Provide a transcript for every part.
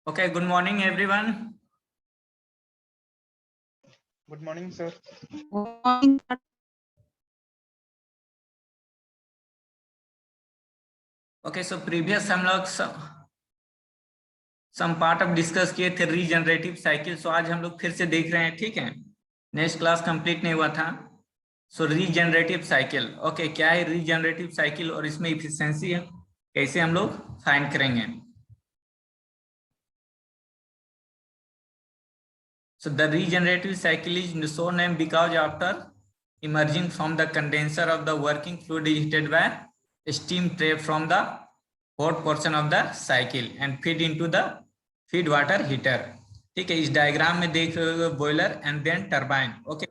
Okay, good morning, everyone. Good morning, sir. Okay, so previous हम लोग some part of discuss किए थे regenerative cycle. सो आज हम लोग फिर से देख रहे हैं, ठीक है. नेक्स्ट क्लास कंप्लीट नहीं हुआ था. सो रीजनरेटिव साइकिल. ओके, क्या है रीजनरेटिव साइकिल और इसमें इफिशिएंसी है कैसे हम लोग फाइंड करेंगे. So the regenerative cycle is so named because after emerging from the condenser of the working fluid is heated by steam trapped from the hot portion of the cycle and feed into the feed water heater. ठीक है, इस diagram में देख रहे हो boiler and then turbine. Okay,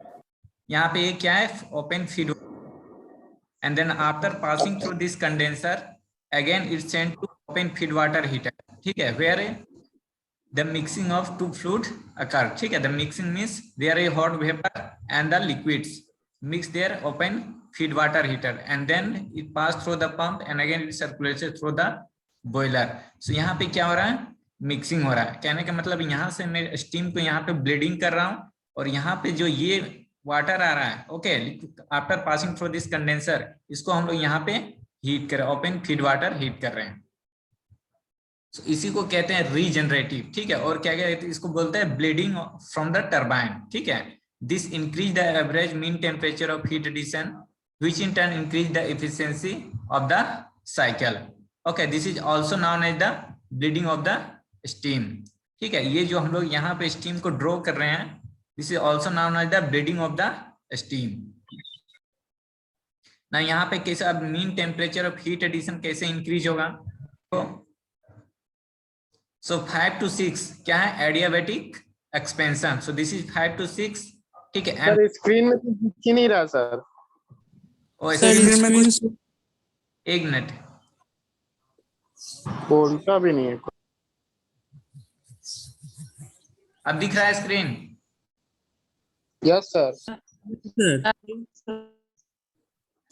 यहाँ पे ये क्या है, open feed and then after passing through this condenser again it's sent to open feed water heater. ठीक है, where the mixing of two fluid occur. ठीक है, the mixing means there is hot vapor and the liquids mix their open feed water heater and then it pass through the pump and again it circulates through the boiler. So यहाँ पे क्या हो रहा है, mixing हो रहा है. कहने का मतलब यहाँ से मैं स्टीम को यहाँ पे ब्लीडिंग कर रहा हूँ और यहाँ पे जो ये वाटर आ रहा है, okay, after passing through this condenser, इसको हम लोग यहाँ पे हीट कर रहे हैं, ओपन फीड वाटर हीट कर रहे हैं. So, इसी को कहते हैं रीजनरेटिव. ठीक है, और क्या कहते हैं, इसको बोलते हैं ब्लीडिंग फ्रॉम द टरबाइन. ठीक है, this increase the average mean temperature of heat addition which in turn increase the efficiency of the cycle. Okay, this is also known as the bleeding of the steam. ठीक है, ये जो हम लोग यहाँ पे स्टीम को ड्रॉ कर रहे हैं, this is also known as the bleeding of the steam. ना यहाँ पे कैसे mean temperature of heat addition कैसे इंक्रीज होगा. तो So 5 to 6 क्या है, adiabatic expansion. So this is 5 to 6. ठीक है, सर स्क्रीन में तो दिख ही नहीं रहा सर. स्क्रीन में कुछ एक मिनट बोलता भी नहीं है. अब दिख रहा है स्क्रीन. Yes sir.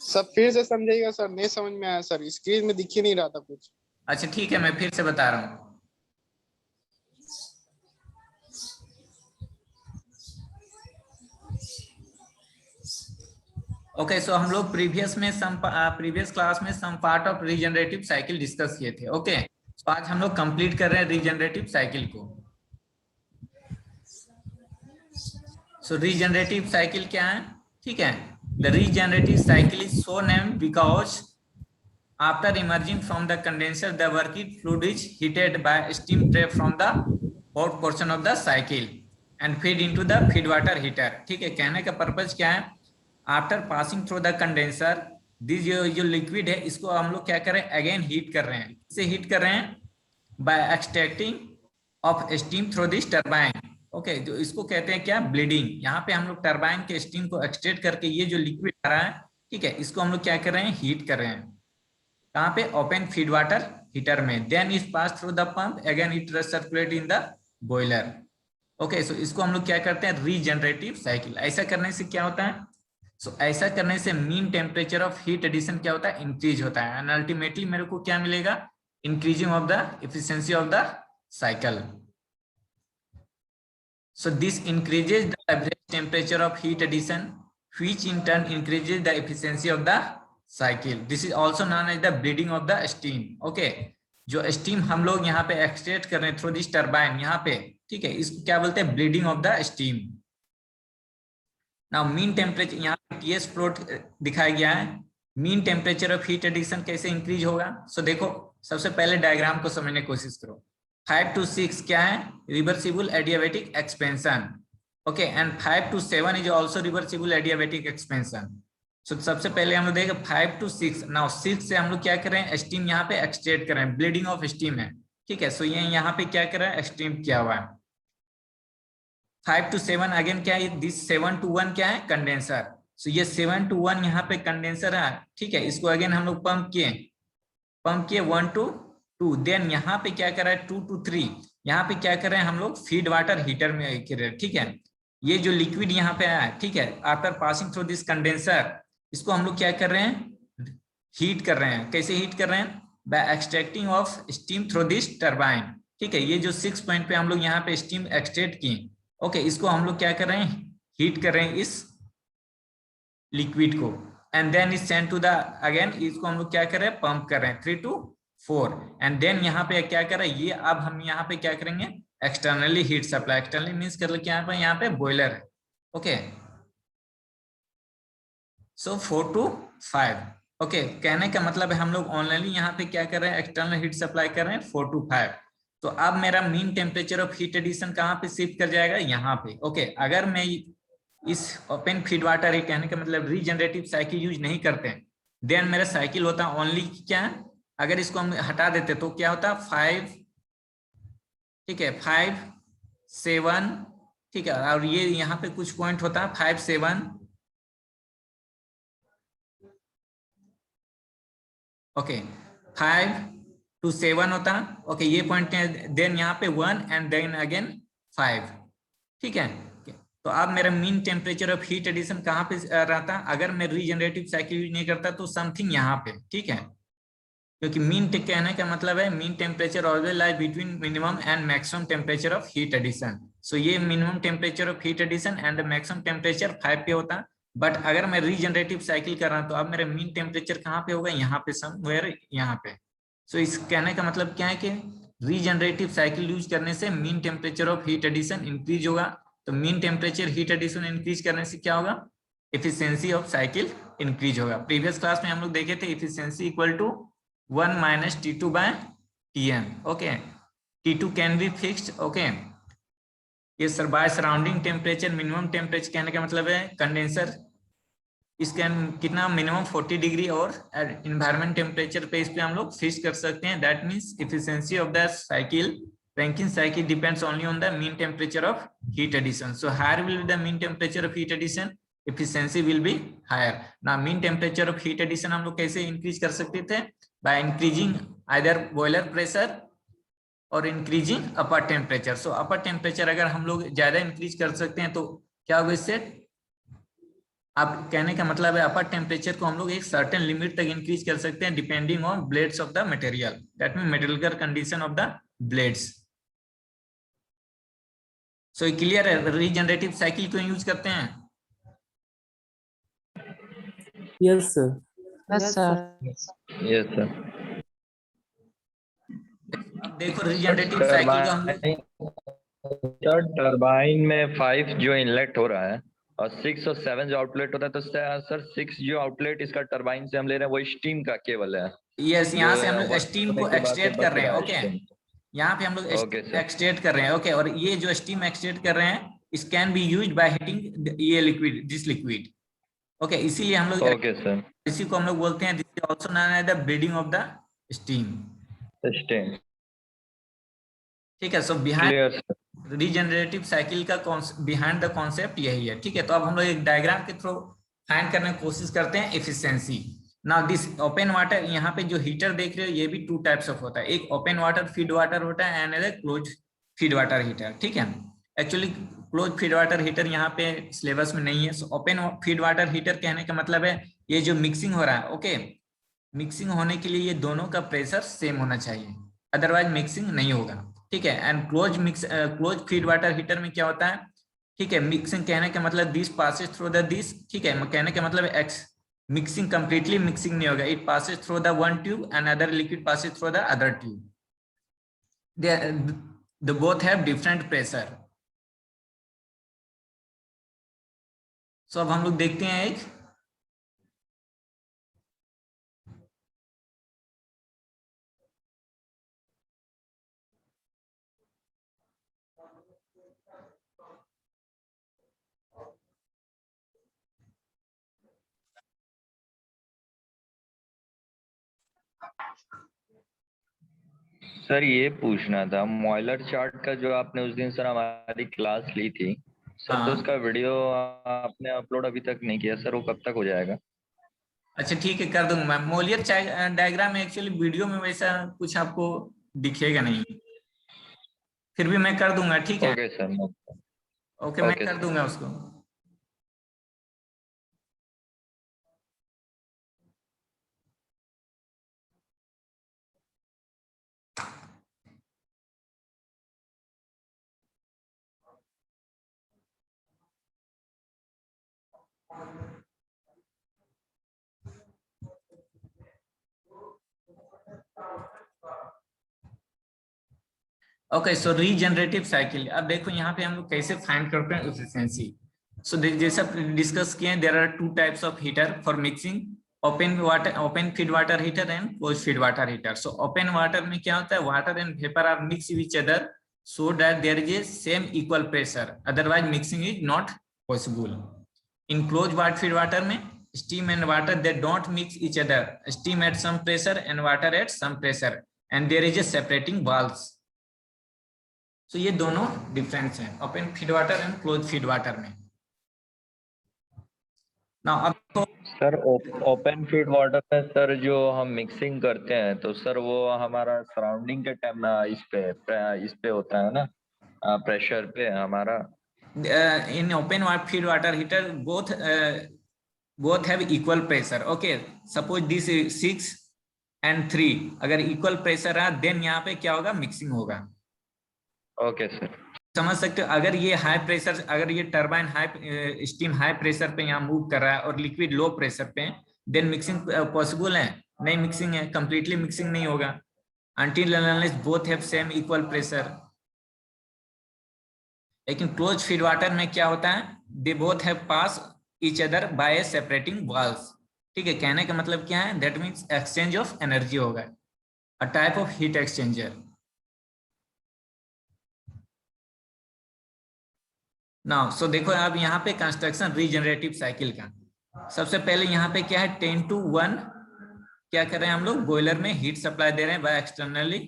सब फिर से समझाइएगा सर, नहीं समझ में आया सर, स्क्रीन में दिख ही नहीं रहा था कुछ. अच्छा ठीक है, मैं फिर से बता रहा हूँ. ओके, सो हम लोग प्रीवियस क्लास में some part of regenerative cycle discuss किए थे. ओके, सो आज हम लोग कंप्लीट कर रहे हैं रीजनरेटिव साइकिल को. सो रीजनरेटिव साइकिल क्या है. ठीक है, the regenerative cycle is so named because after emerging from the condenser the working fluid is heated bye steam trap from the hot portion of the cycle and feed into the feed water heater. ठीक है, कहने का purpose क्या है, after passing through the condenser this जो liquid है इसको हम लोग क्या कर रहे हैं, अगेन हीट कर रहे हैं. इसे हीट कर रहे हैं by extracting of steam through this turbine. Okay, जो इसको कहते हैं क्या, ब्लीडिंग. यहाँ पे हम लोग टरबाइन के स्टीम को एक्सट्रैक्ट करके ये जो लिक्विड आ रहा है, ठीक है, इसको हम लोग क्या कर रहे हैं, हीट कर रहे हैं. कहाँ पे, ओपन फीड वाटर हीटर में. Then it pass through the pump again it circulate in the boiler. Okay, so इसको हम लोग क्या करते हैं, रीजनरेटिव साइकिल. ऐसा करने से क्या होता है, सो ऐसा करने से mean temperature of heat addition क्या होता है, इंक्रीज होता है. एंड अल्टीमेटली मेरे को क्या मिलेगा, increasing of the efficiency of the cycle. So this increases the average temperature of heat addition which in turn increases the efficiency of the cycle. This is also known as the bleeding of the steam. Okay, जो steam हम लोग यहाँ पे extract कर रहे हैं through this turbine यहाँ पे, ठीक है, इसको क्या बोलते हैं, bleeding of the steam. Now mean temperature, यहाँ पे टीएस फ्लोट दिखाया गया है. Mean temperature of heat addition कैसे इंक्रीज होगा. सो देखो, सबसे पहले डायग्राम को समझने की कोशिश करो. 5 to 6 क्या है, reversible adiabatic expansion. Okay, and 5 to 7 is also reversible adiabatic expansion. So सबसे पहले हम लोग देखें 5 to 6. नाउ 6 से हम लोग क्या कर रहे हैं, स्टीम यहाँ पे एक्सट्रैक्ट कर रहे हैं, ब्लीडिंग ऑफ स्टीम है. ठीक है, सो ये यहाँ पे क्या कर रहा है, स्टीम किया हुआ है. 5 to 7 अगेन क्या है, दिस 7 to 1 क्या है, कंडेंसर. सो ये 7 to 1 यहाँ पे कंडेंसर है. ठीक है, इसको अगेन हम लोग पंप किए 1 to 2. देन यहाँ पे क्या कर रहा है, 2 to 3. यहाँ पे क्या कर रहे हैं हम लोग, फीड वाटर हीटर में कर रहे हैं. ठीक है, ये जो लिक्विड यहाँ पे आया है, ठीक है, after passing through this condenser, इसको हम लोग क्या कर रहे हैं, हीट कर रहे हैं. कैसे हीट कर रहे हैं, by extracting of steam through this turbine. ठीक है, ये जो 6 पॉइंट पे हम लोग यहाँ पे स्टीम एक्सट्रैक्ट किए, ओके, इसको हम लोग क्या कर रहे हैं, हीट कर रहे हैं इस लिक्विड को, and then is send to the, again इसको हम लोग क्या कर रहे हैं, पंप कर रहे हैं 3 to 4, एंड देन यहाँ पे क्या कर रहे हैं, ये अब हम यहाँ पे क्या करेंगे, externally heat supply, externally means कर लो यहाँ पे बॉयलर है, ओके, सो 4 to 5, ओके, कहने का मतलब है हम लोग ऑनलाइन यहाँ पे क्या कर रहे हैं, एक्सटर्नल हीट सप्लाई कर रहे हैं 4 to 5। तो अब मेरा mean temperature of heat addition कहाँ पे शिफ्ट कर जाएगा, यहाँ पे, ओके, अगर मैं इस ओपन फीड वाटर हीट, कहने का मतलब रीजनरेटिव साइकिल यूज नहीं करते हैं, देन मेरा साइकिल होता है ओनली क्या, अगर इसको हम हटा देते तो क्या होता है 5, ठीक है, 5 7, ठीक है, और ये यहाँ पे कुछ पॉइंट होता है 5 7, ओके, 5 to 7 होता है, ओके, ये पॉइंट, देन यहाँ पे 1 एंड देन अगेन 5, ठीक है। तो अब मेरा mean temperature of heat addition कहाँ पे रहता, अगर मैं रीजनरेटिव साइकिल यूज नहीं करता तो समथिंग यहाँ पे, ठीक है, क्योंकि मीन कहने का मतलब है mean temperature always lie between minimum and maximum temperature of heat addition, so ये minimum temperature of heat addition and maximum temperature 5 पे होता है, बट अगर मैं रीजनरेटिव साइकिल कर रहा हूं तो अब मेरा मीन टेम्परेचर कहाँ पे होगा, यहाँ पे समवेयर यहाँ पे। सो इस कहने का मतलब क्या है कि रीजनरेटिव साइकिल यूज करने से mean temperature of heat addition increase होगा, तो mean temperature heat addition increase करने से क्या होगा, एफिशिएंसी ऑफ साइकिल इंक्रीज होगा। प्रीवियस क्लास में हम लोग देखे थे efficiency equal to 1 minus T2 by Tm, okay, T2 can be fixed, okay, ये sir by surrounding temperature, minimum temperature कहने का मतलब है कंडेंसर इसका कितना मिनिमम 40 डिग्री और इन्वायरमेंट टेम्परेचर पे इस पे हम लोग फिक्स कर सकते हैं, that means efficiency of the cycle, Rankine cycle depends only on the mean temperature of heat addition, so higher will be the mean temperature of heat addition, efficiency will be higher। now mean temperature of heat addition हम लोग कैसे increase कर सकते थे, by increasing either boiler pressure और increasing अपर temperature. सो अपर temperature अगर हम लोग ज्यादा इंक्रीज कर सकते हैं तो क्या होगा इससे, आप कहने का मतलब है अपर टेम्परेचर को हम लोग एक सर्टेन लिमिट तक इंक्रीज कर सकते हैं depending on blades of the material, that mean material condition of the blades. So clear है रीजनरेटिव साइकिल क्यों यूज करते हैं। Yes sir. Yes sir. Yes sir. अब देखो रीजनरेटिव साइकिल को हम लोग टरबाइन में 5 जो इनलेट हो रहा है और 6 और 7 जो आउटलेट होता है, तो सर 6 जो आउटलेट इसका टरबाइन से हम ले रहे हैं वो स्टीम का केवल है। यस, यहाँ से हम लोग स्टीम को एक्सट्रैक्ट कर रहे हैं, ओके, यहाँ पे हम लोग एक्सट्रैक्ट कर रहे हैं, ओके, और ये जो स्टीम एक्सट्रैक्ट कर रहे हैं इस can be used by heating ये लिक्विड, दिस लिक्विड, ओके, इसीलिए हम लोग ओके सर, इसी को हम लोग बोलते हैं, this is also known as the bleeding of the steam, steam, ठीक है। सो बिहाइंड रीजनरेटिव साइकिल का बिहाइंड द कॉन्सेप्ट यही है, ठीक है। तो अब हम लोग एक डायग्राम के थ्रू फाइंड करने की कोशिश करते हैं efficiency. Now this open water, यहाँ पे जो हीटर देख रहे हो ये भी 2 टाइप्स ऑफ होता है, एक ओपन वाटर फीड वाटर होता है and other close feed water heater, ठीक है। Actually close feed water heater यहाँ पे सिलेबस में नहीं है। So open feed water heater कहने का मतलब है ये जो मिक्सिंग हो रहा है, ओके, मिक्सिंग होने के लिए ये दोनों का प्रेशर सेम होना चाहिए, अदरवाइज मिक्सिंग नहीं होगा, ठीक है। And close feed water heater में क्या होता है, ठीक है, मिक्सिंग कहने का मतलब this passes through the this, ठीक है, कहने का मतलब एक्स मिक्सिंग कंप्लीटली मिक्सिंग नहीं होगा, it passes through the one tube and other liquid passes through the other tube, they both have different pressure. So अब हम लोग देखते हैं एक सर ये पूछना था, मॉइलर चार्ट का जो आपने उस दिन सर हमारी क्लास ली थी सर, तो उसका वीडियो आपने अपलोड अभी तक नहीं किया सर, वो कब तक हो जाएगा। अच्छा ठीक है, कर दूंगा मैं। मोलियर डायग्राम में एक्चुअली वीडियो में वैसा कुछ आपको दिखेगा नहीं, फिर भी मैं कर दूंगा, ठीक है। ओके सर, ओके, मैं कर दूंगा उसको। ओके, सो रीजनरेटिव साइकिल। अब देखो यहाँ पे हम लोग कैसे फाइंड करते हैं एफिशिएंसी। सो जैसा डिस्कस किए, there are two types of heater for mixing, open feed water heater and close feed water heater. So open water में क्या होता है, water and vapour are mix with each other so that there is a same equal pressure, otherwise mixing is not possible. In closed feed water में steam and water they don't mix each other, steam at some pressure and water at some pressure and there is a separating valves. So ये दोनों difference है open feed water and close feed water में। Now अब तो sir open feed water में sir जो हम mixing करते हैं तो सर वो हमारा सराउंडिंग के टाइम इस पे होता है ना, प्रेशर पे हमारा। in open feed water heater both have equal pressure. Okay, suppose this is 6 and 3, अगर इक्वल प्रेशर है देन यहाँ पे क्या होगा, मिक्सिंग होगा। ओके सर, समझ सकते हो। अगर ये हाई प्रेशर, अगर ये turbine high steam high pressure पे यहाँ मूव कर रहा है और लिक्विड लो प्रेशर पे, देन मिक्सिंग पॉसिबल है? नहीं, मिक्सिंग है, कंप्लीटली मिक्सिंग नहीं होगा until unless both have same equal pressure. लेकिन क्लोज फीड वाटर में क्या होता है, they both have pass each other by separating valves. ठीक है, कहने का मतलब क्या है, that means exchange of energy होगा, a type of heat exchanger. Now so देखो अब यहाँ पे कंस्ट्रक्शन रीजनरेटिव साइकिल का। सबसे पहले यहाँ पे क्या है, 10:1 क्या कर रहे हैं हम लोग, बॉयलर में हीट सप्लाई दे रहे हैं बाय एक्सटर्नली।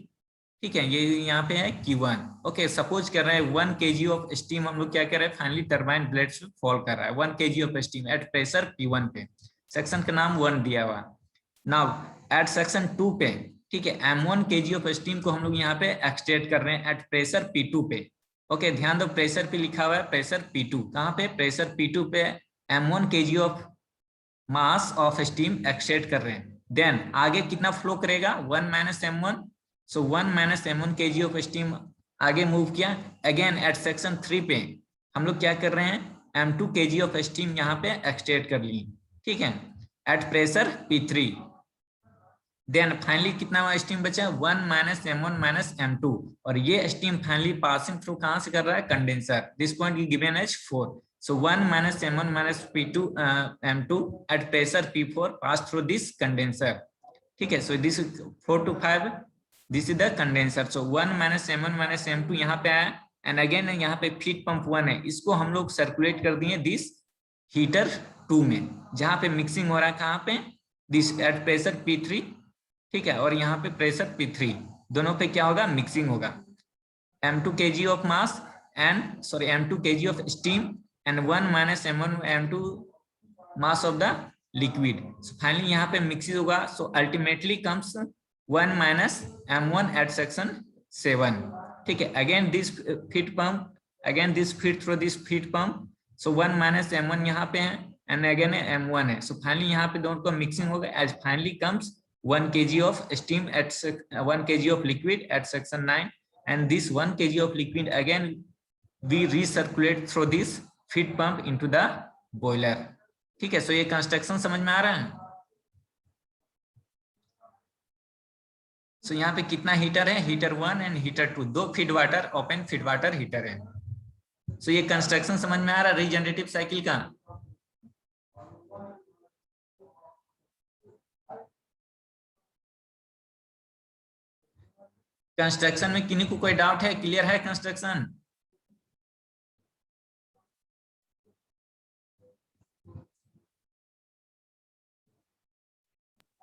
ठीक है, ये यहाँ पे है Q1। ओके, सपोज कर रहे हैं 1 kg ऑफ स्टीम हम लोग क्या कर रहे हैं, फाइनली टरबाइन ब्लेड से फॉल कर रहा है 1 kg of steam at pressure P1 पे, सेक्शन का नाम 1 दिया हुआ। नाउ एट सेक्शन 2 पे, ठीक है, M1 kg ऑफ स्टीम को हम लोग यहाँ पे एक्सट्रैक्ट कर रहे हैं एट प्रेशर P2 पे। ओके, ध्यान दो, प्रेशर पे लिखा हुआ है प्रेशर P2, कहाँ पे, प्रेशर P2 पे M1 kg of mass of steam extract कर रहे हैं। देन आगे कितना फ्लो करेगा, 1 - M1, so 1 - M1 kg of steam आगे मूव किया। अगेन एट सेक्शन 3 पे हम लोग क्या कर रहे हैं, M2 kg ऑफ स्टीम यहाँ पे एक्सट्रैक्ट कर लिए। ठीक है, at pressure P3। Then finally कितना स्टीम बचा, 1 - M1 - M2, और ये स्टीम फाइनली पासिंग थ्रू कहाँ से कर रहा है, condenser. This point is given as 4, so 1 - M1 - P2 M2 at pressure P4 pass through this condenser. ठीक है, so this is 4 to 5, this is the condenser. So 1 - M1 - M2 यहाँ पे आया, एंड अगेन यहाँ पे फीड पंप 1 है, इसको हम लोग सर्कुलेट कर दिए दिस हीटर 2 में, जहाँ पे मिक्सिंग हो रहा है, कहाँ पे, दिस एट प्रेशर P3। ठीक है, और यहाँ पे प्रेशर P3, दोनों पे क्या होगा, मिक्सिंग होगा। M2 kg of mass and sorry M2 kg of steam and 1 - M1 M2 mass of the liquid. So finally यहाँ पे mixes होगा, so ultimately comes 1 - M1 at section 7. ठीक है, again this feed pump, again this feed through this feed pump, so 1 - M1 यहाँ पे है and again M1 है, so finally यहाँ पे दोनों को mixing होगा, as finally comes 1 kg of steam at 1 kg of liquid at section 9, and this 1 kg of liquid again we recirculate through this feed pump into the boiler. ठीक है, सो ये construction समझ में आ रहा है। सो यहाँ पे कितना हीटर है, heater 1 and heater 2, 2 feed water open feed water heater है। सो ये कंस्ट्रक्शन समझ में आ रहा है रीजनरेटिव साइकिल का। कंस्ट्रक्शन में किन्हीं को कोई डाउट है, क्लियर है कंस्ट्रक्शन?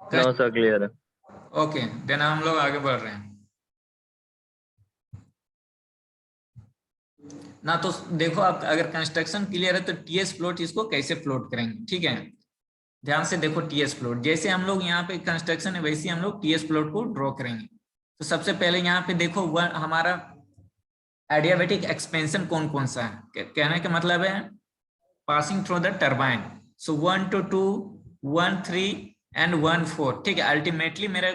नो सर, क्लियर है। ओके, देन हम लोग आगे बढ़ रहे हैं ना। तो देखो आप, अगर कंस्ट्रक्शन क्लियर है तो टीएस फ्लोट इसको कैसे फ्लोट करेंगे। ठीक है, ध्यान से देखो, टीएस फ्लोट जैसे हम लोग यहाँ पे कंस्ट्रक्शन है वैसे हम लोग टीएस फ्लोट को ड्रॉ करेंगे। तो सबसे पहले यहाँ पे देखो हमारा एडियाबैटिक एक्सपेंशन कौन कौन सा है, कहने का मतलब है passing through the turbine. So 1 to 2, 1 3 and 1 4। ठीक है, अल्टीमेटली मेरा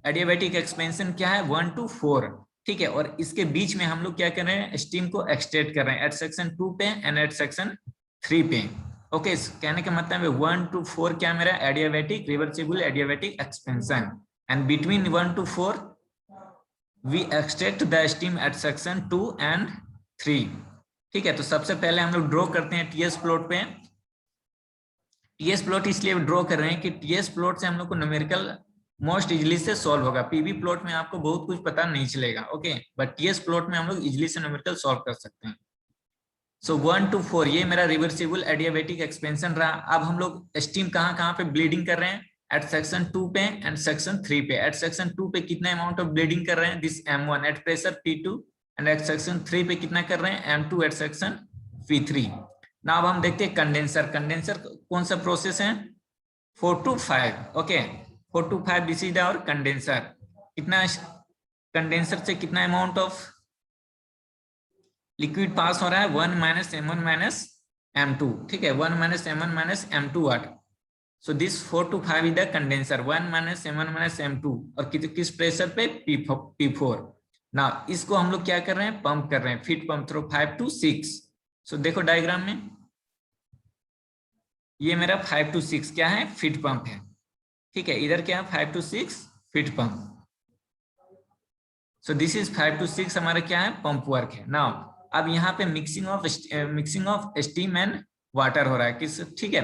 एडियाबैटिक एक्सपेंशन क्या है, 1 to 4। ठीक है, और इसके बीच में हम लोग क्या कर रहे हैं, स्टीम को एक्सट्रैक्ट कर रहे हैं एट सेक्शन 2 पे एंड एट सेक्शन 3 पे। ओके कहने का मतलब है 1 to 4 क्या मेरा adiabatic reversible adiabatic expansion and between 1 to 4 we extract the steam at section 2 and 3। ठीक है, तो सबसे पहले हम लोग ड्रॉ करते हैं टीएस प्लॉट पे। टीएस प्लॉट इसलिए ड्रॉ कर रहे हैं कि टीएस प्लॉट से हम लोग को न्यूमेरिकल मोस्ट इजिली से सॉल्व होगा। पीवी प्लॉट में आपको बहुत कुछ पता नहीं चलेगा, ओके, बट टीएस प्लॉट में हम लोग इजिली से न्यूमेरिकल सॉल्व कर सकते हैं। सो 1 to 4 ये मेरा रिवर्सिबल एडियाबैटिक एक्सपेंशन रहा। अब हम लोग स्टीम कहाँ पे ब्लीडिंग कर रहे हैं, एट सेक्शन 2 पे एंड सेक्शन 3 पे। एट सेक्शन 2 पे कितना अमाउंट ऑफ ब्लीडिंग कर रहे हैं, this M1 at pressure P2 and at section 3 पे कितना कर रहे हैं, M2 एट सेक्शन P3। ना अब हम देखते हैं कंडेंसर। कंडेंसर कौन सा प्रोसेस है, 4 to 5, okay 4 to 5 this is our condenser. कितना कंडेंसर से कितना अमाउंट ऑफ लिक्विड पास हो रहा है, 1 - M1 - M2। ठीक है, 1 - M1 - M2 what. So this 4 to 5 is the condenser, 1 - M1 - M2 और किस प्रेशर पे, P4। ना इसको हम लोग क्या कर रहे हैं, पंप कर रहे हैं, फीड पंप थ्रू 5 to 6। सो देखो डायग्राम में ये मेरा 5 to 6 क्या है, फीड पंप है। ठीक है, इधर क्या है, 5 to 6 feed pump. So this is 5 to 6 हमारा क्या है, पंप वर्क है। नाउ अब यहाँ पे mixing of steam and water हो रहा है किस, ठीक है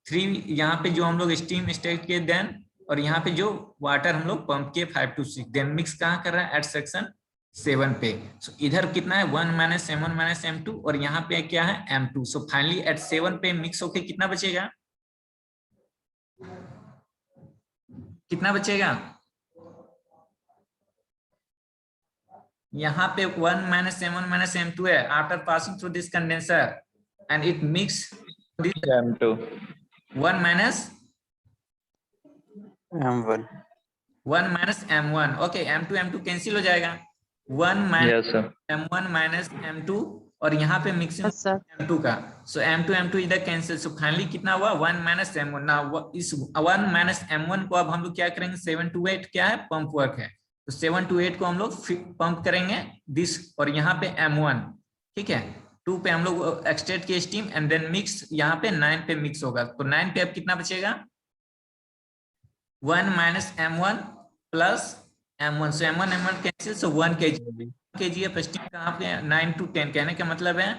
3 यहाँ पे जो हम लोग स्टीम स्टेट किए देन, और यहाँ पे जो वाटर हम लोग पंप किए 5 to 6, देन मिक्स कहाँ कर रहा है, एट सेक्शन 7 पे। सो इधर कितना है, 1 - M1 - M2 और यहाँ पे क्या है, M2। सो फाइनली एट 7 पे मिक्स होके कितना बचेगा, कितना बचेगा, यहाँ पे 1 - M1 - M2 है। After passing through this condenser and it mix M2 1 - M1 M1, okay M2 M2 cancel हो जाएगा, 1 यस सर - M1 - M2 और यहाँ पे मिक्सिंग M2 का। सो M2 M2 इधर कैंसिल। सो फाइनली कितना हुआ, 1 - M1। ना इस 1 - M1 को अब हम लोग क्या करेंगे, 7 to 8 क्या है, पंप वर्क है। तो 7 to 8 को हम लोग पंप करेंगे दिस, और यहाँ पे M1, ठीक है 2 पे हम लोग एक्सट्रैक्ट किए स्टीम एंड देन मिक्स यहाँ पे 9 पे मिक्स होगा। तो 9 पे अब कितना बचेगा, 1 - M1 plus M1। So M1 cancel, so 1 kg of steam कहाँ पे, 9 to 10। कहने का मतलब है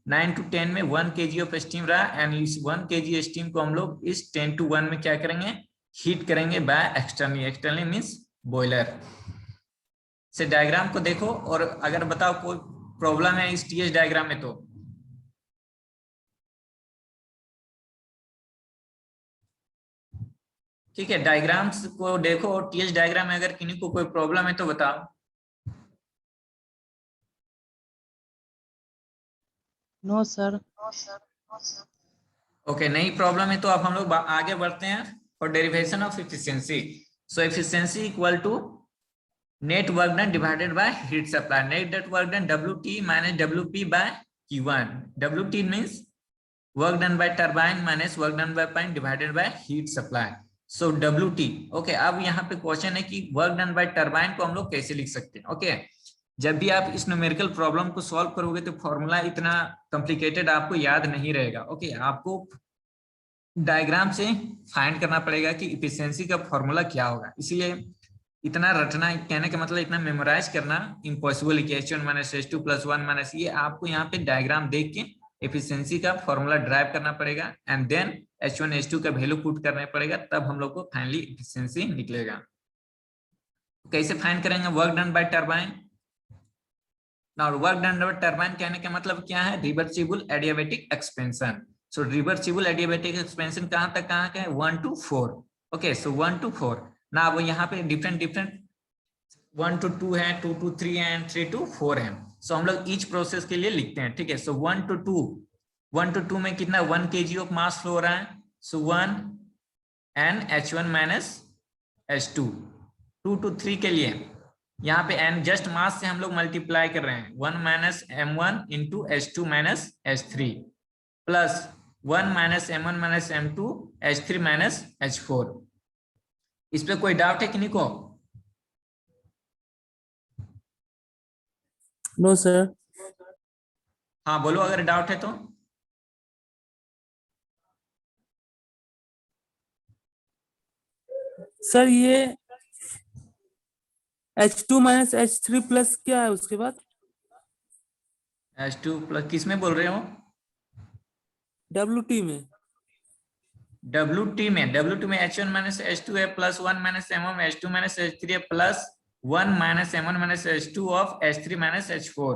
9 to 10 में 1 kg ऑफ स्टीम रहा एंड इस 1 kg स्टीम को हम लोग इस 10 to 1 में क्या करेंगे, हीट करेंगे by externally. Externally means boiler से। डायग्राम को देखो और अगर बताओ कोई प्रॉब्लम है इस टीएस डायग्राम में तो। ठीक है, डायग्राम्स को देखो और टीएस डायग्राम में अगर किन्हीं को कोई प्रॉब्लम है तो बताओ। No sir. ओके, नहीं प्रॉब्लम है तो अब हम लोग आगे बढ़ते हैं for derivation of efficiency. So efficiency equal to net work done divided by heat supply. Net work done WT - WP by Q1। WT means work done by turbine minus work done by pump divided by heat supply. So WT, okay अब यहाँ पे question है कि work done by turbine को हम लोग कैसे लिख सकते हैं। ओके जब भी आप इस न्यूमेरिकल प्रॉब्लम को सॉल्व करोगे तो फॉर्मूला इतना कॉम्प्लिकेटेड आपको याद नहीं रहेगा। ओके आपको डायग्राम से फाइंड करना पड़ेगा कि इफिशिएंसी का फॉर्मूला क्या होगा। इसलिए इतना रटना, कहने का मतलब इतना मेमोराइज करना इम्पॉसिबल है कि H1 - H2 + 1 - ये आपको यहाँ पे डायग्राम देख के एफिशिएंसी का फॉर्मूला ड्राइव करना पड़ेगा एंड देन H1 H2 का वैल्यू पुट करना पड़ेगा, तब हम लोग को फाइनली एफिशिएंसी निकलेगा। कैसे फाइंड करेंगे, work done by turbine. Now work done by turbine कहने का मतलब क्या है, रिवर्सिबल एडियाबैटिक एक्सपेंशन। सो रिवर्सिबल एडियाबैटिक एक्सपेंशन कहाँ तक, कहाँ का है, 1 to 4। ओके सो 1 to 4 ना। वो यहाँ पे डिफरेंट 1 to 2 है, 2 to 3 है एंड 3 to 4 है। सो हम लोग ईच प्रोसेस के लिए लिखते हैं। ठीक है, सो 1 to 2 में कितना 1 kg ऑफ मास फ्लो हो रहा है। So 1 N H1 - H2। 2 to 3 के लिए यहाँ पे एन जस्ट मास से हम लोग मल्टीप्लाई कर रहे हैं, 1 - M1 into H2 - H3 plus 1 - M1 - M2 H3 - H4। इस पे कोई डाउट है किन्हीं को? No sir. हाँ बोलो अगर डाउट है तो। सर ये H2 माइनस H3 प्लस क्या है उसके बाद? H2 प्लस किस में बोल रहे हो? WT में। WT में H1 माइनस H2 है plus 1 minus M1 H2 minus H3 है plus 1 minus M1 minus H2 of H3 minus H4।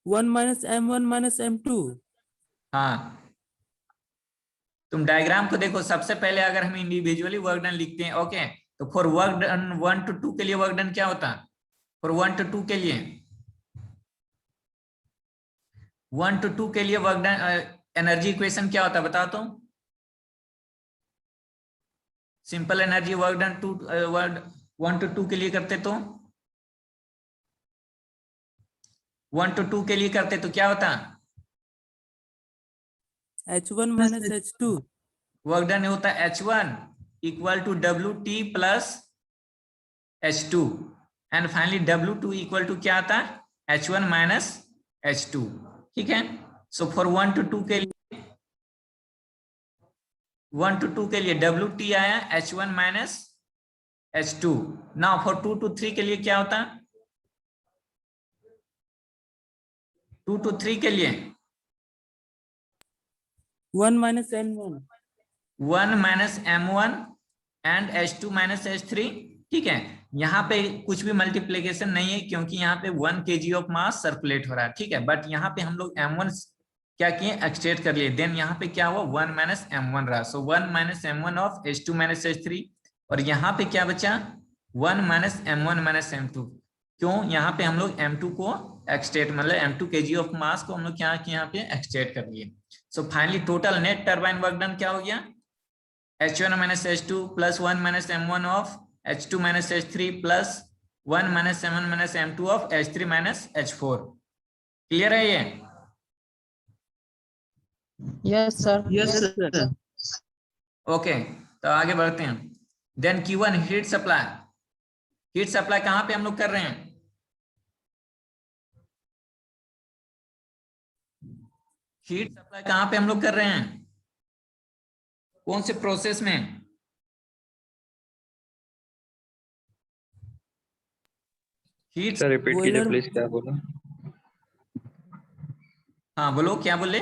1 minus M1 minus M2। हाँ, तुम डायग्राम को देखो। सबसे पहले अगर हम इंडिविजुअली वर्क डन लिखते हैं, ओके, तो फॉर वर्क डन 1 to 2 के लिए वर्क डन क्या होता? फॉर 1 to 2 के लिए 1 to 2 के लिए वर्क डन एनर्जी इक्वेशन क्या होता है बताओ तो? Simple energy work done 1 to 2 के लिए करते तो 1 to 2 के लिए करते तो क्या होता? H1 minus H2। Work done होता है H1 equal to WT plus H2 and finally W2 equal to क्या आता है? H1 minus H2। ठीक है, सो फॉर 1 to 2 के लिए 1 to 2 के लिए WT आया H1 minus H2। Now for 2 to 3 के लिए क्या होता? 2 to 3 के लिए 1 minus M1। 1 minus M1 and H2 minus H3। ठीक है, यहाँ पे कुछ भी मल्टीप्लीकेशन नहीं है क्योंकि यहाँ पे 1 kg ऑफ मास सर्कुलेट हो रहा है। ठीक है, बट यहाँ पे हम लोग M1 क्या किए? एक्सटेंड कर लिए। देन यहाँ पे क्या हुआ? 1 माइनस M1 रहा, सो 1 minus M1 of H2 minus H3। और यहाँ पे क्या बचा? 1 माइनस M1 माइनस M2। क्यों? यहाँ पे हम लोग M2 को एक्सटेंड, मतलब M2 kg ऑफ मास को हम लोग क्या किया? यहाँ पे एक्सटेंड कर लिए। So finally total net turbine work done क्या हो गया? H1 minus H2 plus 1 minus M1 of H2 minus H3 plus 1 minus M1 minus M2 of H3 minus H4। Clear है ये? Yes sir. Yes sir. Okay, तो आगे बढ़ते हैं। Then Q1 heat supply. Heat supply कहां पे हम लोग कर रहे हैं? हीट सप्लाई कहां पे हम लोग कर रहे हैं? कौन से प्रोसेस में? हीट सर रिपीट कीजिए बॉयलर। प्लीज, क्या बोला? हाँ बोलो, क्या बोले?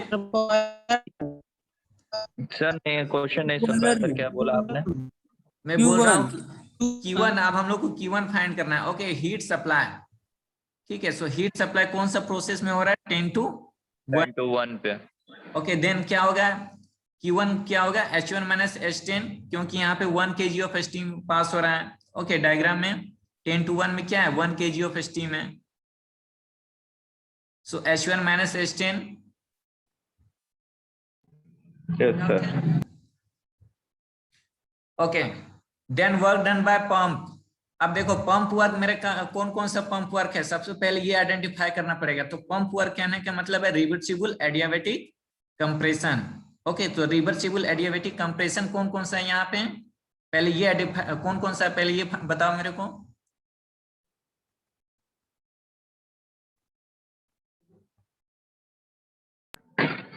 सर नहीं, क्वेश्चन नहीं सुन रहा था, क्या बोला आपने? मैं बोल रहा हूँ Q1, अब हम लोग को Q1 फाइंड करना है। Okay, heat supply. ठीक है, सो हीट सप्लाई कौन सा प्रोसेस में हो रहा है? 10 to 1 to 1 पे। ओके, देन क्या होगा? Q1 क्या होगा? H1 माइनस H10, क्योंकि यहाँ पे 1 kg ऑफ स्टीम पास हो रहा है। ओके, डायग्राम में 10 to 1 में क्या है? 1 kg ऑफ स्टीम है, so H1 minus H10। Yes sir. Okay, then work done by pump. अब देखो पंप वर्क मेरे कौन कौन सा पंप वर्क है? सबसे पहले ये आइडेंटिफाई करना पड़ेगा। तो पंप वर्क कहने का मतलब है रिवर्सिबल एडियाबैटिक कंप्रेशन। ओके, तो रिवर्सिबल एडियाबैटिक कंप्रेशन कौन कौन सा है यहाँ पे? पहले ये कौन कौन सा है, पहले ये बताओ मेरे को।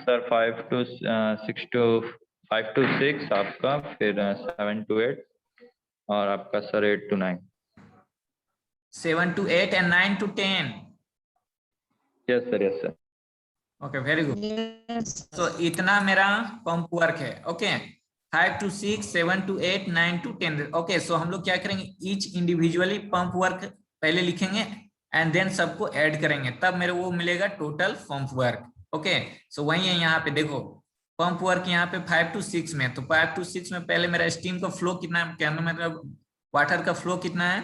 सर 5 to 6 आपका, फिर 7 to 8 और आपका sir 8 to 9। 7 to 8 and 9 to 10। Yes sir, yes sir. Okay, very good. तो इतना मेरा पंप वर्क है। Okay, 5 to 6, 7 to 8, 9 to 10। Okay, so हम लोग क्या करेंगे? ईच इंडिविजुअली पंप वर्क पहले लिखेंगे एंड देन सबको ऐड करेंगे, तब मेरे वो मिलेगा टोटल पंप वर्क। ओके, सो वही है यहाँ पे देखो पंप वर्क यहाँ पे 5 to 6 में। तो 5 to 6 में पहले मेरा स्टीम का फ्लो कितना है? कहने मतलब वाटर का फ्लो कितना है?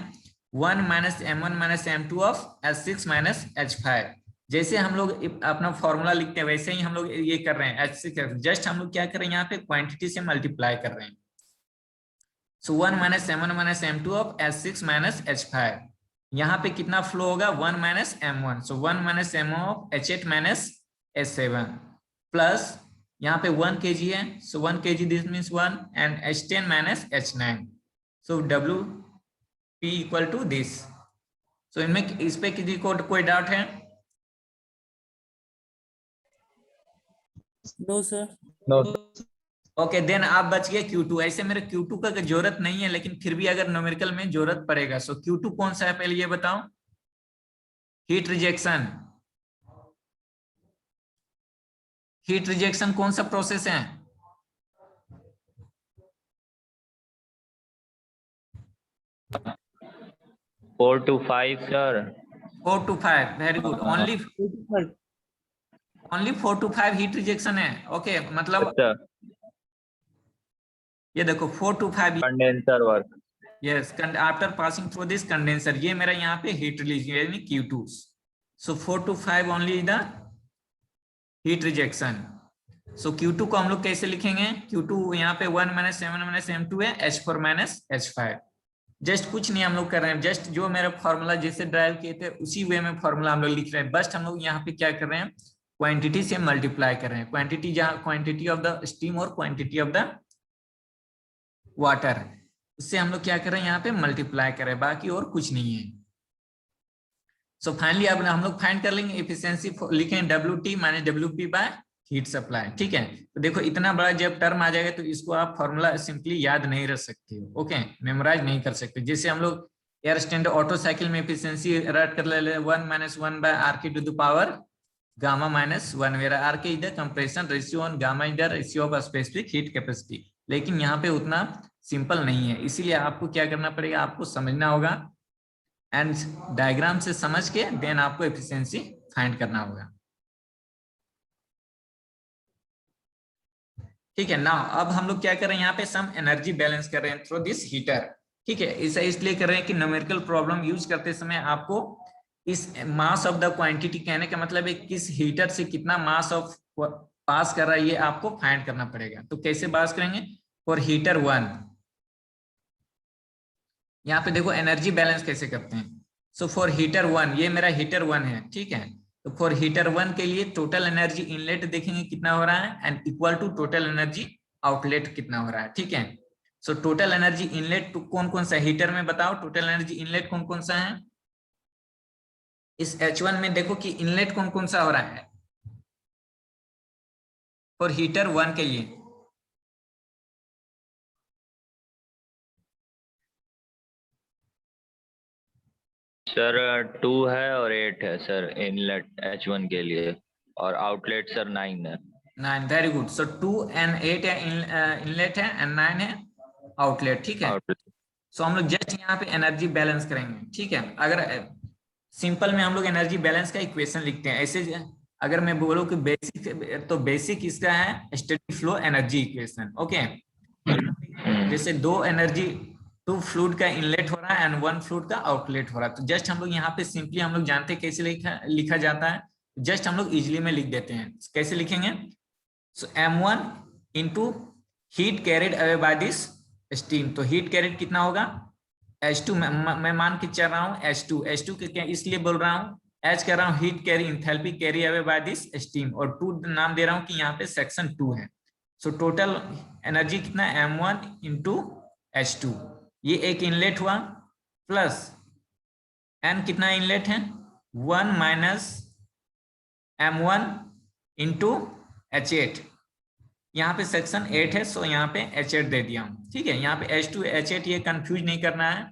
1 minus M1 minus M2 of H6 minus H5। जैसे हम लोग अपना फॉर्मूला लिखते हैं वैसे ही हम लोग ये कर रहे हैं। H6 जस्ट हम लोग क्या कर रहे हैं? यहाँ पे क्वांटिटी से मल्टीप्लाई कर रहे हैं। So 1 minus M1 minus M2 of H6 minus H5। यहाँ पे कितना फ्लो होगा? 1 minus M1, so 1 minus M1 of H8 minus H7 plus यहाँ पे 1 kg है, so 1 kg this means 1 and H10 minus H9, so WP equal to this. So इनमें इस पे किसी को कोई डाउट है? No sir. No. Okay then आप बच गए Q2। ऐसे मेरे Q2 का जरूरत नहीं है, लेकिन फिर भी अगर न्यूमेरिकल में जरूरत पड़ेगा। सो Q2 कौन सा है पहले ये बताओ। Heat rejection. हीट रिजेक्शन कौन सा प्रोसेस है? Four two five sir. 4 to 5, very good. Only 4 to 5 heat rejection है। ओके मतलब अच्छा, ये देखो 4 to 5। Condenser work. Yes, after passing through this condenser, ये मेरा यहाँ पे हीट रिलीज यानी Q2। So 4 to 5 only the heat rejection. So Q2 को हम लोग कैसे लिखेंगे? Q2 यहाँ पे 1 - 7 - M2 है, H4 - H5। जस्ट कुछ नहीं हम लोग कर रहे हैं, जस्ट जो मेरा फॉर्मूला जैसे ड्राइव किए थे उसी वे में फॉर्मूला हम लोग लिख रहे हैं। बस्ट हम लोग यहाँ पे क्या कर रहे हैं? क्वांटिटी से मल्टीप्लाई कर रहे हैं। क्वांटिटी जहाँ क्वांटिटी ऑफ द स्टीम और क्वांटिटी ऑफ द वाटर, उससे हम लोग क्या कर रहे हैं? यहाँ पे मल्टीप्लाई कर रहे हैं, बाकी और कुछ नहीं है। सो फाइनली अब हम लोग फाइंड कर लेंगे एफिशिएंसी, लिखें WT - WP bye heat supply. ठीक है, तो देखो इतना बड़ा जब टर्म आ जाएगा तो इसको आप फॉर्मूला सिंपली याद नहीं रख सकते हो। ओके, मेमोराइज नहीं कर सकते। जैसे हम लोग एयर स्टैंडर्ड ऑटो साइकिल में एफिशिएंसी रट कर ले 1 - 1 by RK to the power gamma -1, where RK is the compression ratio और gamma is the ratio of specific heat capacity. लेकिन यहाँ पे उतना सिंपल नहीं है, इसीलिए आपको क्या करना पड़ेगा? आपको समझना होगा एंड डायग्राम से समझ के देन आपको एफिशिएंसी फाइंड करना होगा। ठीक है ना। अब हम लोग क्या कर रहे हैं? यहाँ पे सम एनर्जी बैलेंस कर रहे हैं थ्रू दिस हीटर। ठीक है, इसे इसलिए कर रहे हैं कि न्यूमेरिकल प्रॉब्लम यूज करते समय आपको इस मास ऑफ द क्वांटिटी, कहने का मतलब है किस हीटर से कितना मास ऑफ पास कर रहा है, ये आपको फाइंड करना पड़ेगा। तो कैसे पास करेंगे? फॉर हीटर 1 यहाँ पे देखो एनर्जी बैलेंस कैसे करते हैं। सो फॉर हीटर 1, ये मेरा हीटर 1 है। ठीक है, तो फॉर हीटर 1 के लिए टोटल एनर्जी इनलेट देखेंगे कितना हो रहा है and equal to total energy outlet कितना हो रहा है। ठीक है, सो टोटल एनर्जी इनलेट कौन कौन सा हीटर में बताओ? टोटल एनर्जी इनलेट कौन कौन सा है? इस H1 में देखो कि इनलेट कौन कौन सा हो रहा है फॉर हीटर 1 के लिए। सर 2 है और 8 है सर इनलेट H1 के लिए, और आउटलेट सर 9 है। 9, वेरी गुड। सो 2 and 8 है इनलेट है एंड 9 है आउटलेट। ठीक है, सो हम लोग जस्ट यहाँ पे एनर्जी बैलेंस करेंगे। ठीक है, अगर सिंपल में हम लोग एनर्जी बैलेंस का इक्वेशन लिखते हैं ऐसे। अगर मैं बोलूँ कि बेसिक, तो बेसिक इसका है steady flow energy equation. Okay, जैसे 2 फ्लूइड का इनलेट हो रहा है एंड 1 फ्लूइड का आउटलेट हो रहा है, तो जस्ट हम लोग यहाँ पे सिंपली हम लोग जानते हैं कैसे लिखा जाता है। जस्ट हम लोग इजिली में लिख देते हैं। कैसे लिखेंगे? सो M1 into heat carried away by this steam. तो हीट कैरिड कितना होगा? H2 मैं मान के चल रहा हूँ H2 के क्या इसलिए बोल रहा हूँ? H कह रहा हूँ heat carry enthalpy carry away by this steam, और 2 नाम दे रहा हूँ कि यहाँ पे सेक्शन 2 है। सो टोटल एनर्जी कितना? M1 इंटू H2, ये एक इनलेट हुआ, प्लस N कितना इनलेट है? 1 माइनस M1 इंटू H8, यहाँ पे सेक्शन 8 है, सो यहाँ पे H8 दे दिया हूँ। ठीक है, यहाँ पे H2 H8 ये कंफ्यूज नहीं करना है,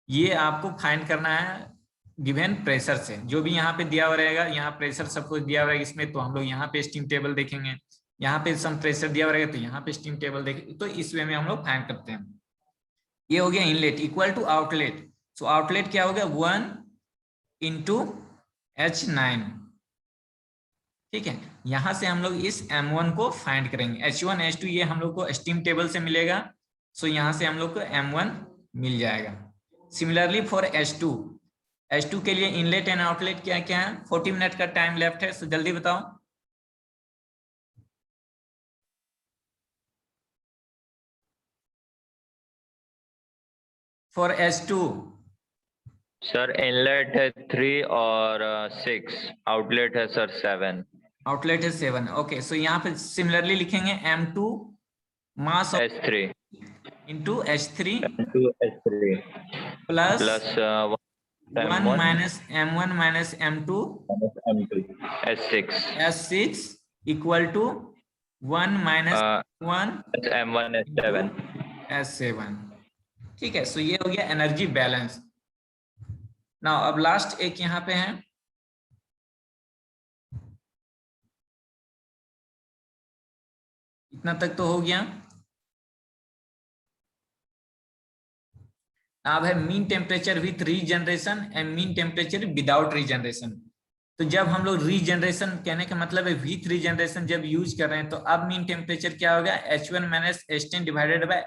ये आपको फाइंड करना है गिवन प्रेशर से। जो भी यहाँ पे दिया हुआ रहेगा, यहाँ प्रेशर सब कुछ दिया हुआ रहेगा इसमें, तो हम लोग यहाँ पे स्टीम टेबल देखेंगे। यहाँ पे सम प्रेशर दिया हुआ रहेगा तो यहाँ पे स्टीम टेबल देखेंगे। तो इस वे में हम लोग फाइंड करते हैं। ये हो गया inlet equal to outlet. So outlet क्या हो गया? 1 इंटू H9। ठीक है, यहां से हम लोग इस M1 को फाइंड करेंगे। H1 H2 ये हम लोग को स्टीम टेबल से मिलेगा, सो यहां से हम लोग को M1 मिल जाएगा। सिमिलरली फॉर H2 के लिए इनलेट एंड आउटलेट क्या क्या है? 40 मिनट का टाइम लेफ्ट है, सो जल्दी बताओ। फॉर H2 सर इनलेट है 3 और 6, आउटलेट है सर 7। आउटलेट है 7। ओके, सो यहाँ पे सिमिलरली लिखेंगे M2 mass of H3 into H3 plus 1 minus M1 minus M2 M2 S6 equal to 1 minus 1 M1 S7। S7। ठीक है, सो ये हो गया एनर्जी बैलेंस। नाउ अब लास्ट एक यहाँ पे है, इतना तक तो हो गया। अब है mean temperature with regeneration and mean temperature without regeneration. तो जब हम लोग रीजनरेशन कहने का मतलब है विथ रीजनरेशन जब यूज कर रहे हैं, तो अब मीन टेम्परेचर क्या होगा, H1 minus H10 divided by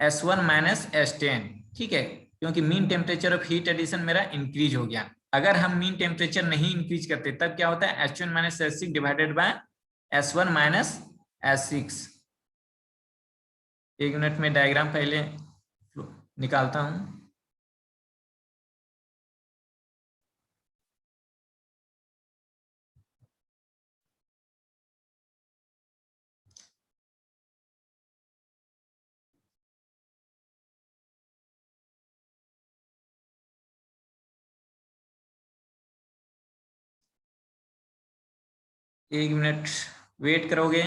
S1 minus S10। ठीक है, क्योंकि mean temperature of heat addition मेरा इंक्रीज हो गया। अगर हम मीन टेम्परेचर नहीं इंक्रीज करते तब क्या होता है, H1 minus S6 divided by S1 minus S6। एक मिनट में डायग्राम पहले निकालता हूं। एक मिनट वेट करोगे।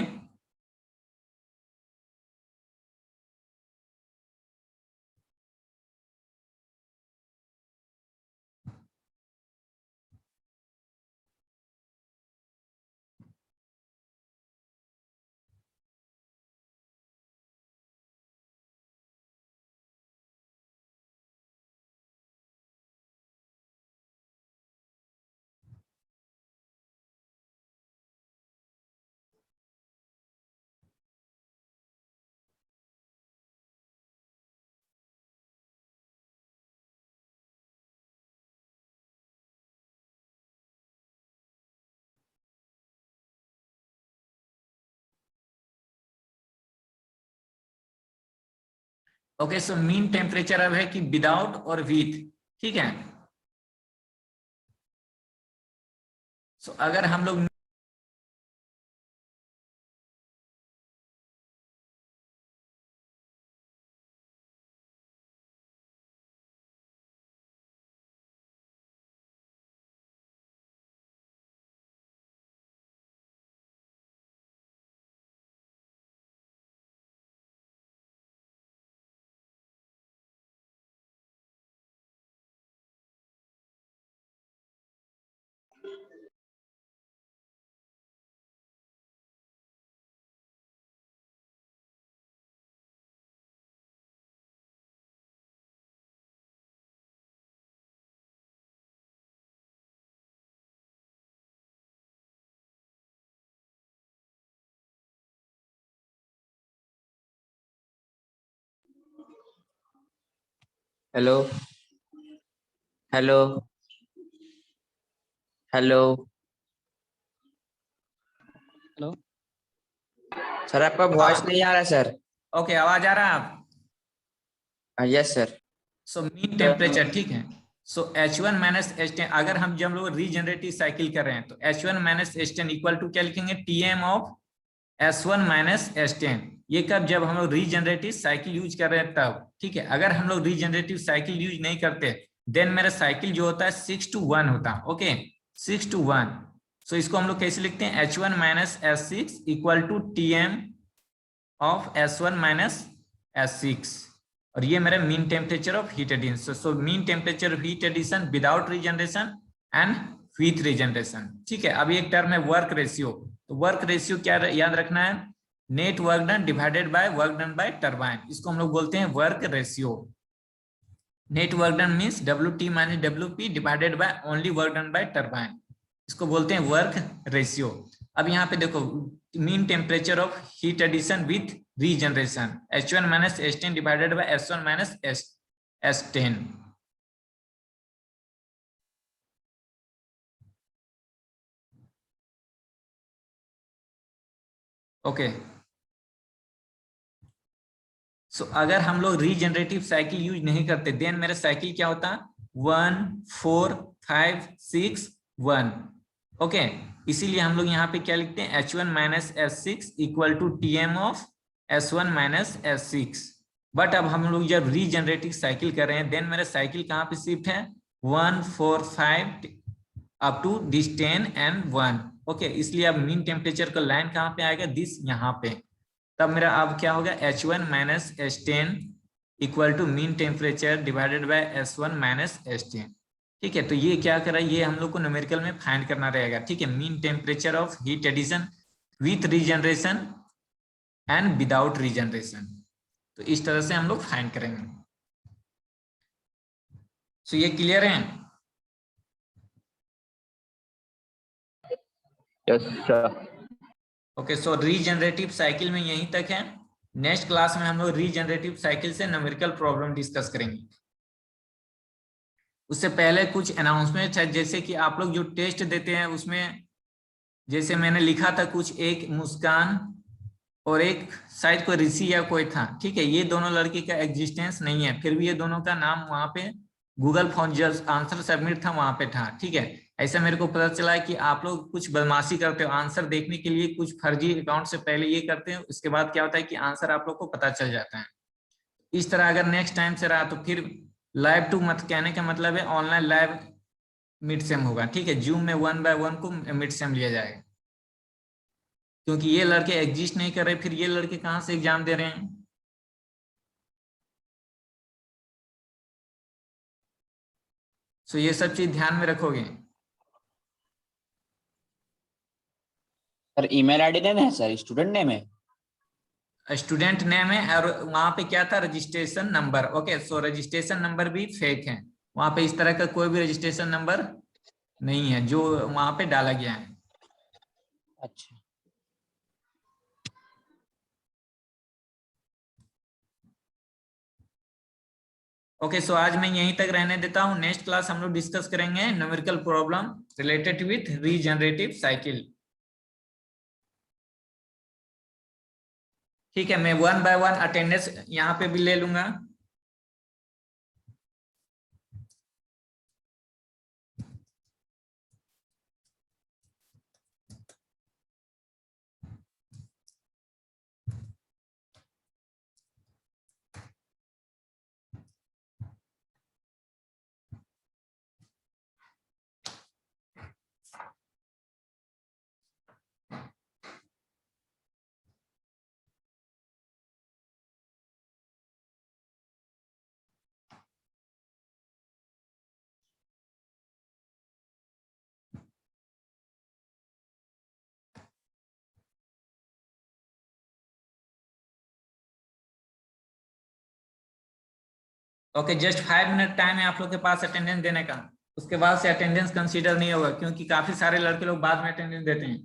ओके, सो मीन टेम्परेचर अब है कि विदाउट और विथ। ठीक है, सो अगर हम लोग hello hello hello hello sir, आपका वॉइस नहीं आ रहा सर। ओके, आवाज आ रहा है आप? Yes sir. सो मीन टेम्परेचर, ठीक है। सो H1 माइनस H10, अगर हम जब लोग रीजनरेटिव साइकिल कर रहे हैं तो H1 minus H10 equal to क्या लिखेंगे, Tm of S1 minus S10। ये कब, जब हम लोग रीजनरेटिव साइकिल यूज कर रहे हैं तब। ठीक है, अगर हम लोग रीजनरेटिव साइकिल यूज नहीं करते देन मेरा साइकिल जो होता है 6 to 1 होता है। Okay, 6 to 1। सो इसको हम लोग कैसे लिखते हैं, H1 minus S6 equal to Tm of S1 minus S6, और ये मेरा mean temperature of heat addition. So mean temperature of heat addition without regeneration and with regeneration. ठीक है, अभी एक टर्म है वर्क रेशियो। तो वर्क रेशियो क्या याद रखना है, net work done divided by work done by turbine. इसको हम लोग बोलते हैं work ratio. Net work done means WT minus WP divided by only work done by turbine, इसको बोलते हैं वर्क रेशियो। अब यहाँ पे देखो, mean temperature of heat addition with regeneration, H1 minus H10 divided by S1 minus S10। Okay, so अगर हम लोग रीजनरेटिव साइकिल यूज नहीं करते देन मेरा साइकिल क्या होता, 1 4 5 6 1। ओके, इसीलिए हम लोग यहाँ पे क्या लिखते हैं, H1 minus S6 equal to Tm of S1 minus S6। But अब हम लोग जब रीजनरेटिव साइकिल कर रहे हैं देन मेरा साइकिल कहाँ पे शिफ्ट है, 1 4 5। Up to this 10 and 1। Okay, इसलिए अब मीन टेम्परेचर का लाइन कहाँ पे आएगा, दिस यहाँ पे। तब मेरा अब क्या होगा, H1 minus H10 equal to mean temperature divided by S1 minus H10। ठीक है, तो ये क्या करा, ये हम लोग को न्यूमेरिकल में फाइंड करना रहेगा। ठीक है, mean temperature of heat addition with regeneration and without regeneration. तो इस तरह से हम लोग फाइंड करेंगे। सो ये क्लियर है? Yes sir. ओके, सो रीजनरेटिव साइकिल में यहीं तक है। नेक्स्ट क्लास में हम लोग रीजनरेटिव साइकिल से न्यूमेरिकल प्रॉब्लम डिस्कस करेंगे। उससे पहले कुछ अनाउंसमेंट है, जैसे कि आप लोग जो टेस्ट देते हैं उसमें जैसे मैंने लिखा था कुछ, एक मुस्कान और एक शायद कोई ऋषि या कोई था। ठीक है, ये दोनों लड़की का एग्जिस्टेंस नहीं है, फिर भी ये दोनों का नाम वहां पे गूगल फॉर्म जब आंसर सबमिट था वहां पे था। ठीक है, ऐसा मेरे को पता चला है कि आप लोग कुछ बदमाशी करते हो, आंसर देखने के लिए कुछ फर्जी अकाउंट से पहले ये करते हो, उसके बाद क्या होता है कि आंसर आप लोग को पता चल जाता है। इस तरह अगर नेक्स्ट टाइम से रहा तो फिर लाइव टू मत कहने का मतलब है ऑनलाइन लाइव मिड सेम होगा। ठीक है, जूम में 1 by 1 को मिड सेम लिया जाएगा, क्योंकि ये लड़के एग्जिस्ट नहीं कर रहे, फिर ये लड़के कहाँ से एग्जाम दे रहे हैं। सो ये सब चीज ध्यान में रखोगे। सर ईमेल आईडी नेम है सर, स्टूडेंट नेम है, स्टूडेंट नेम है, और वहां पे क्या था, रजिस्ट्रेशन नंबर। ओके, सो रजिस्ट्रेशन नंबर भी फेक है, वहां पे इस तरह का कोई भी रजिस्ट्रेशन नंबर नहीं है जो वहां पे डाला गया है। अच्छा ओके, सो आज मैं यहीं तक रहने देता हूँ। नेक्स्ट क्लास हम लोग डिस्कस करेंगे numerical problem related with regenerative cycle. ठीक है, मैं 1 by 1 अटेंडेंस यहाँ पे भी ले लूंगा। ओके, जस्ट 5 मिनट टाइम है आप लोग के पास अटेंडेंस देने का, उसके बाद से अटेंडेंस कंसीडर नहीं होगा, क्योंकि काफी सारे लड़के लोग बाद में अटेंडेंस देते हैं।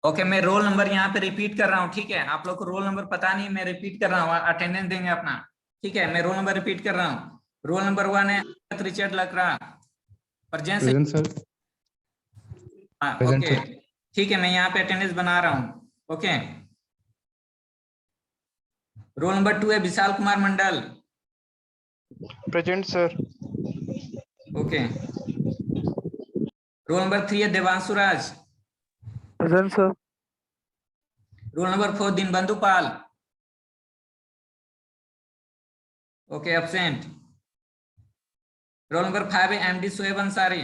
ओके, मैं रोल नंबर यहाँ पे रिपीट कर रहा हूँ। ठीक है, आप लोग को रोल नंबर पता नहीं, मैं रिपीट कर रहा हूँ, अटेंडेंस देंगे अपना। ठीक है, मैं रोल नंबर रिपीट कर रहा हूँ। रोल नंबर 1 है रिचर्ड लकड़ा, प्रेजेंट सर। ओके, ठीक है, मैं यहाँ पे अटेंडेंस बना रहा हूँ। ओके, रोल नंबर 2 है Vishal Kumar Mandal, present sir. Okay. Roll number 3 है Devanshu Raj, present sir. Roll number 4 Deenbandhu Pal, okay absent. Roll number 5 है MD Shoaib Ansari,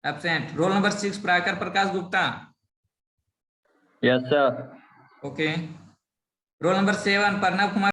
absent. Roll number 6 Prakar Prakash Gupta, yes sir. Okay. Roll number 7 Pranav Kumar